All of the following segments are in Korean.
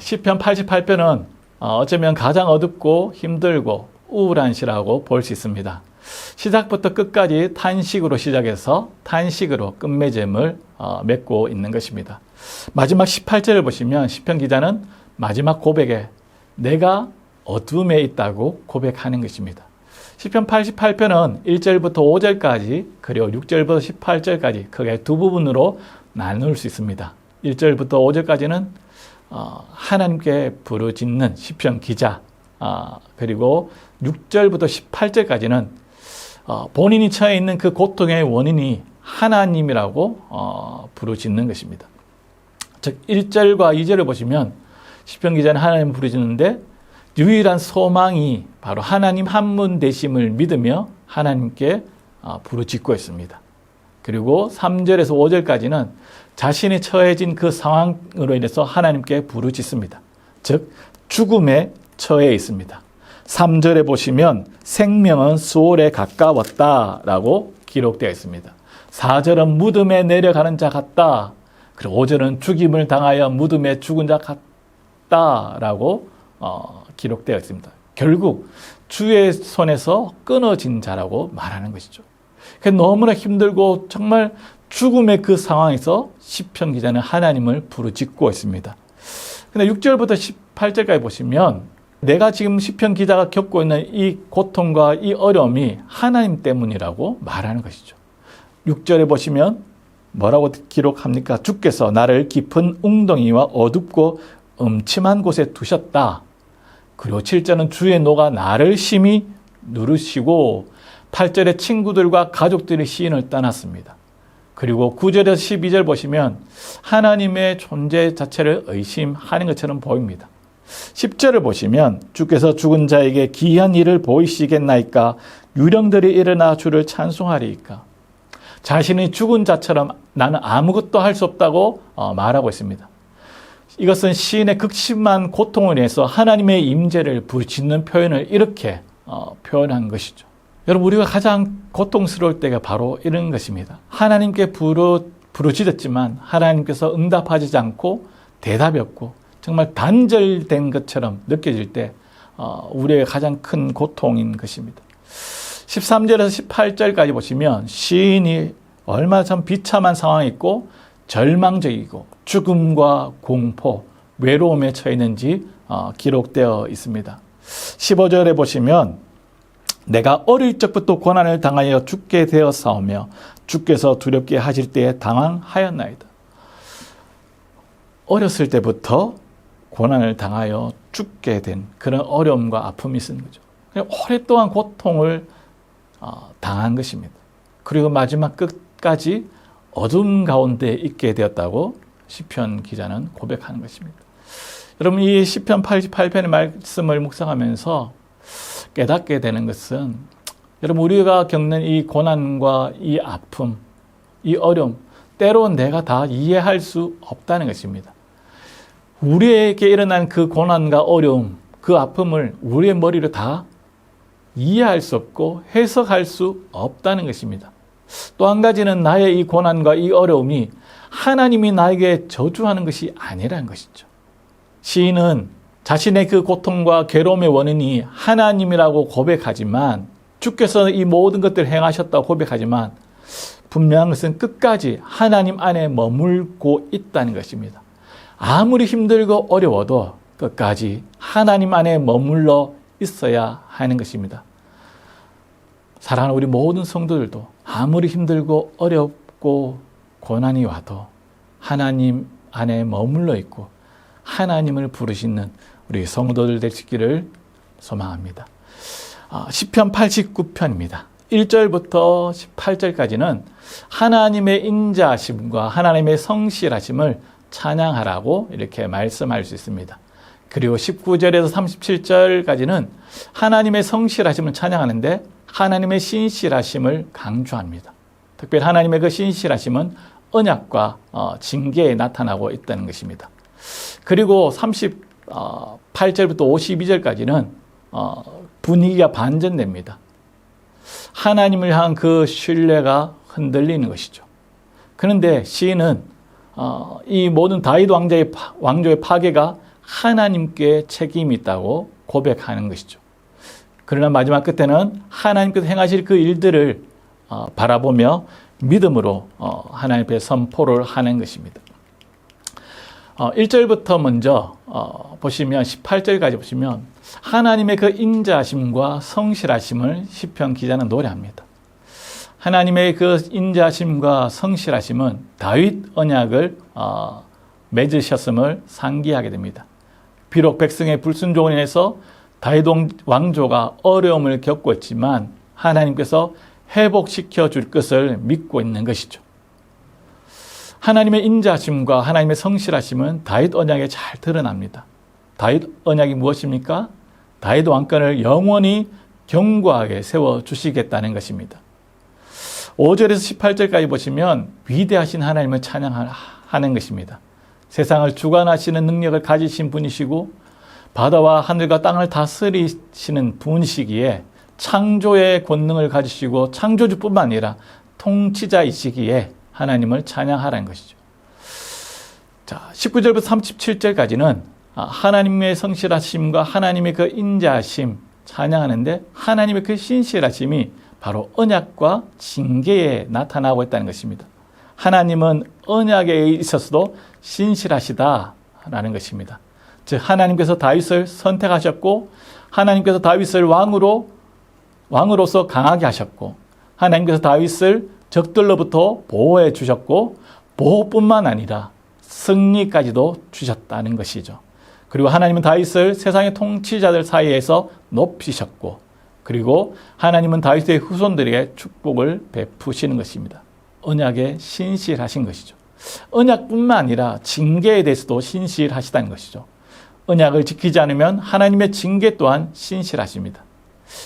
시편 88편은 어쩌면 가장 어둡고 힘들고 우울한 시라고 볼 수 있습니다. 시작부터 끝까지 탄식으로 시작해서 탄식으로 끝맺음을 맺고 있는 것입니다. 마지막 18절을 보시면 시편 기자는 마지막 고백에 내가 어둠에 있다고 고백하는 것입니다. 시편 88편은 1절부터 5절까지 그리고 6절부터 18절까지 크게 두 부분으로 나눌 수 있습니다. 1절부터 5절까지는 하나님께 부르짖는 시편 기자, 그리고 6절부터 18절까지는 본인이 처해 있는 그 고통의 원인이 하나님이라고 부르짖는 것입니다. 즉 1절과 2절을 보시면 시편 기자는 하나님을 부르짖는데 유일한 소망이 바로 하나님 한 분 되심을 믿으며 하나님께 부르짖고 있습니다. 그리고 3절에서 5절까지는 자신이 처해진 그 상황으로 인해서 하나님께 부르짖습니다. 즉 죽음에 처해 있습니다. 3절에 보시면 생명은 수월에 가까웠다라고 기록되어 있습니다. 4절은 무덤에 내려가는 자 같다. 그리고 5절은 죽임을 당하여 무덤에 죽은 자 같다라고 기록되어 있습니다. 결국 주의 손에서 끊어진 자라고 말하는 것이죠. 너무나 힘들고 정말 죽음의 그 상황에서 시편 기자는 하나님을 부르짖고 있습니다. 근데 6절부터 18절까지 보시면 내가 지금 시편 기자가 겪고 있는 이 고통과 이 어려움이 하나님 때문이라고 말하는 것이죠. 6절에 보시면 뭐라고 기록합니까? 주께서 나를 깊은 웅덩이와 어둡고 음침한 곳에 두셨다. 그리고 7절은 주의 노가 나를 심히 누르시고 8절에 친구들과 가족들이 시인을 떠났습니다. 그리고 9절에서 12절 보시면 하나님의 존재 자체를 의심하는 것처럼 보입니다. 10절을 보시면 주께서 죽은 자에게 기이한 일을 보이시겠나이까 유령들이 일어나 주를 찬송하리이까. 자신이 죽은 자처럼 나는 아무것도 할 수 없다고 말하고 있습니다. 이것은 시인의 극심한 고통을 인해서 하나님의 임재를 부르짖는 표현을 이렇게 표현한 것이죠. 여러분 우리가 가장 고통스러울 때가 바로 이런 것입니다. 하나님께 부르짖었지만 하나님께서 응답하지 않고 대답이 없고 정말 단절된 것처럼 느껴질 때 우리의 가장 큰 고통인 것입니다. 13절에서 18절까지 보시면 시인이 얼마나 참 비참한 상황이 있고 절망적이고 죽음과 공포, 외로움에 처해 있는지 기록되어 있습니다. 15절에 보시면 내가 어릴 적부터 고난을 당하여 죽게 되었사오며 주께서 두렵게 하실 때에 당황하였나이다. 어렸을 때부터 고난을 당하여 죽게 된 그런 어려움과 아픔이 있는 거죠. 오랫동안 고통을 당한 것입니다. 그리고 마지막 끝까지 어둠 가운데 있게 되었다고 시편 기자는 고백하는 것입니다. 여러분 이 시편 88편의 말씀을 묵상하면서 깨닫게 되는 것은 여러분 우리가 겪는 이 고난과 이 아픔, 이 어려움 때론 내가 다 이해할 수 없다는 것입니다. 우리에게 일어난 그 고난과 어려움, 그 아픔을 우리의 머리로 다 이해할 수 없고 해석할 수 없다는 것입니다. 또 한 가지는 나의 이 고난과 이 어려움이 하나님이 나에게 저주하는 것이 아니라는 것이죠. 시인은 자신의 그 고통과 괴로움의 원인이 하나님이라고 고백하지만 주께서 이 모든 것들을 행하셨다고 고백하지만 분명한 것은 끝까지 하나님 안에 머물고 있다는 것입니다. 아무리 힘들고 어려워도 끝까지 하나님 안에 머물러 있어야 하는 것입니다. 사랑하는 우리 모든 성도들도 아무리 힘들고 어렵고 고난이 와도 하나님 안에 머물러 있고 하나님을 부르시는 우리 성도들 되시기를 소망합니다. 시편 89편입니다. 1절부터 18절까지는 하나님의 인자하심과 하나님의 성실하심을 찬양하라고 이렇게 말씀할 수 있습니다. 그리고 19절에서 37절까지는 하나님의 성실하심을 찬양하는데 하나님의 신실하심을 강조합니다. 특별히 하나님의 그 신실하심은 언약과 징계에 나타나고 있다는 것입니다. 그리고 38절부터 52절까지는 분위기가 반전됩니다. 하나님을 향한 그 신뢰가 흔들리는 것이죠. 그런데 시인은 이 모든 다윗 왕조의 파괴가 하나님께 책임이 있다고 고백하는 것이죠. 그러나 마지막 끝에는 하나님께서 행하실 그 일들을 바라보며 믿음으로 하나님 앞에 선포를 하는 것입니다. 1절부터 먼저 보시면 18절까지 보시면 하나님의 그 인자하심과 성실하심을 시편 기자는 노래합니다. 하나님의 그 인자하심과 성실하심은 다윗 언약을 맺으셨음을 상기하게 됩니다. 비록 백성의 불순종으로 인해서 다윗 왕조가 어려움을 겪고 있지만 하나님께서 회복시켜 줄 것을 믿고 있는 것이죠. 하나님의 인자하심과 하나님의 성실하심은 다윗 언약에 잘 드러납니다. 다윗 언약이 무엇입니까? 다윗 왕권을 영원히 견고하게 세워주시겠다는 것입니다. 5절에서 18절까지 보시면 위대하신 하나님을 찬양하는 것입니다. 세상을 주관하시는 능력을 가지신 분이시고 바다와 하늘과 땅을 다스리시는 분이시기에 창조의 권능을 가지시고 창조주뿐만 아니라 통치자이시기에 하나님을 찬양하라는 것이죠. 자, 19절부터 37절까지는 하나님의 성실하심과 하나님의 그 인자하심 찬양하는데 하나님의 그 신실하심이 바로 언약과 징계에 나타나고 있다는 것입니다. 하나님은 언약에 있어서도 신실하시다라는 것입니다. 즉 하나님께서 다윗을 선택하셨고 하나님께서 다윗을 왕으로서 강하게 하셨고 하나님께서 다윗을 적들로부터 보호해 주셨고 보호뿐만 아니라 승리까지도 주셨다는 것이죠. 그리고 하나님은 다윗을 세상의 통치자들 사이에서 높이셨고 그리고 하나님은 다윗의 후손들에게 축복을 베푸시는 것입니다. 언약에 신실하신 것이죠. 언약뿐만 아니라 징계에 대해서도 신실하시다는 것이죠. 언약을 지키지 않으면 하나님의 징계 또한 신실하십니다.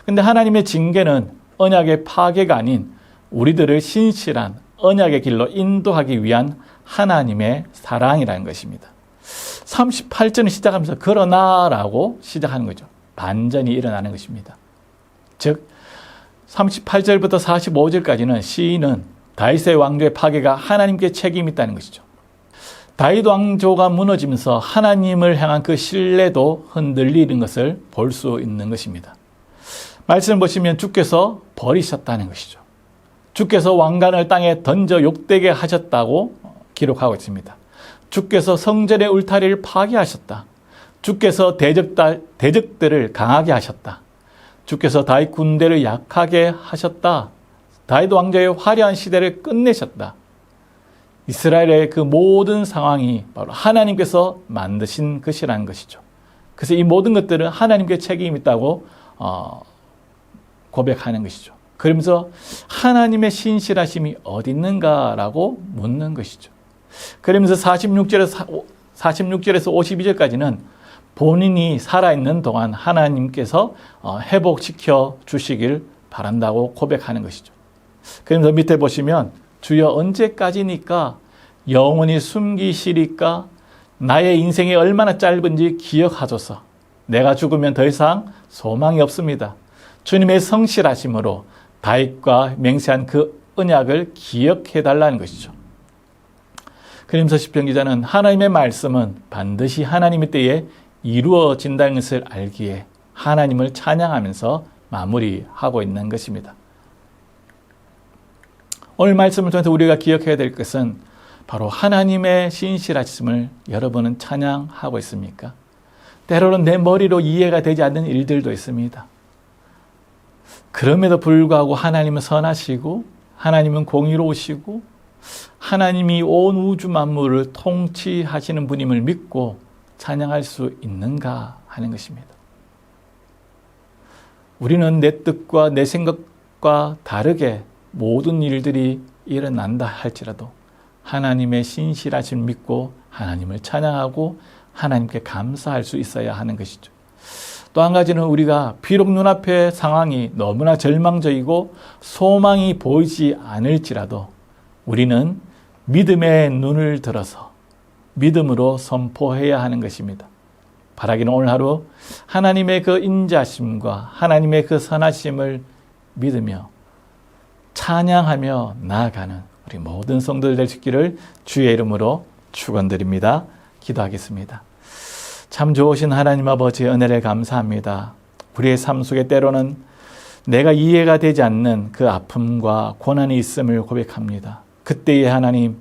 그런데 하나님의 징계는 언약의 파괴가 아닌 우리들을 신실한 언약의 길로 인도하기 위한 하나님의 사랑이라는 것입니다. 38절은 시작하면서 그러나라고 시작하는 거죠. 반전이 일어나는 것입니다. 즉 38절부터 45절까지는 시인은 다윗의 왕조의 파괴가 하나님께 책임이 있다는 것이죠. 다윗 왕조가 무너지면서 하나님을 향한 그 신뢰도 흔들리는 것을 볼 수 있는 것입니다. 말씀을 보시면 주께서 버리셨다는 것이죠. 주께서 왕관을 땅에 던져 욕되게 하셨다고 기록하고 있습니다. 주께서 성전의 울타리를 파괴하셨다. 주께서 대적들을 강하게 하셨다. 주께서 다윗 군대를 약하게 하셨다. 다윗 왕조의 화려한 시대를 끝내셨다. 이스라엘의 그 모든 상황이 바로 하나님께서 만드신 것이라는 것이죠. 그래서 이 모든 것들은 하나님께 책임이 있다고 고백하는 것이죠. 그러면서 하나님의 신실하심이 어디 있는가라고 묻는 것이죠. 그러면서 46절에서 52절까지는 본인이 살아있는 동안 하나님께서 회복시켜 주시길 바란다고 고백하는 것이죠. 그러면서 밑에 보시면 주여 언제까지니까 영원히 숨기시리까 나의 인생이 얼마나 짧은지 기억하소서. 내가 죽으면 더 이상 소망이 없습니다. 주님의 성실하심으로 다윗과 맹세한 그 언약을 기억해달라는 것이죠. 그러면서 시편 기자는 하나님의 말씀은 반드시 하나님의 때에 이루어진다는 것을 알기에 하나님을 찬양하면서 마무리하고 있는 것입니다. 오늘 말씀을 통해서 우리가 기억해야 될 것은 바로 하나님의 신실하심을 여러분은 찬양하고 있습니까? 때로는 내 머리로 이해가 되지 않는 일들도 있습니다. 그럼에도 불구하고 하나님은 선하시고 하나님은 공의로우시고 하나님이 온 우주 만물을 통치하시는 분임을 믿고 찬양할 수 있는가 하는 것입니다. 우리는 내 뜻과 내 생각과 다르게 모든 일들이 일어난다 할지라도 하나님의 신실하심을 믿고 하나님을 찬양하고 하나님께 감사할 수 있어야 하는 것이죠. 또 한 가지는 우리가 비록 눈앞의 상황이 너무나 절망적이고 소망이 보이지 않을지라도 우리는 믿음의 눈을 들어서 믿음으로 선포해야 하는 것입니다. 바라기는 오늘 하루 하나님의 그 인자심과 하나님의 그 선하심을 믿으며 찬양하며 나아가는 우리 모든 성도들 될 수 있기를 주의 이름으로 축원드립니다. 기도하겠습니다. 참 좋으신 하나님 아버지의 은혜를 감사합니다. 우리의 삶 속에 때로는 내가 이해가 되지 않는 그 아픔과 고난이 있음을 고백합니다. 그때의 하나님,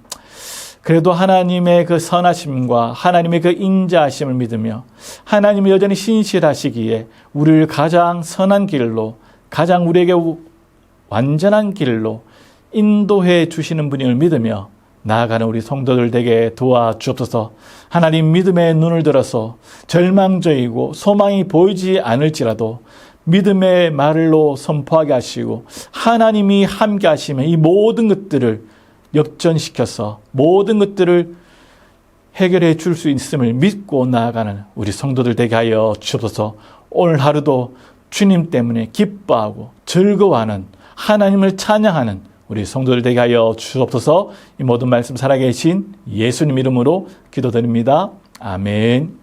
그래도 하나님의 그 선하심과 하나님의 그 인자하심을 믿으며 하나님은 여전히 신실하시기에 우리를 가장 선한 길로, 가장 우리에게 완전한 길로 인도해 주시는 분임을 믿으며 나아가는 우리 성도들 되게 도와주옵소서. 하나님 믿음의 눈을 들어서 절망적이고 소망이 보이지 않을지라도 믿음의 말로 선포하게 하시고 하나님이 함께 하시면 이 모든 것들을 역전시켜서 모든 것들을 해결해 줄 수 있음을 믿고 나아가는 우리 성도들 되게 하여 주옵소서. 오늘 하루도 주님 때문에 기뻐하고 즐거워하는 하나님을 찬양하는 우리 성도들 되게 하여 주옵소서. 이 모든 말씀 살아계신 예수님 이름으로 기도드립니다. 아멘.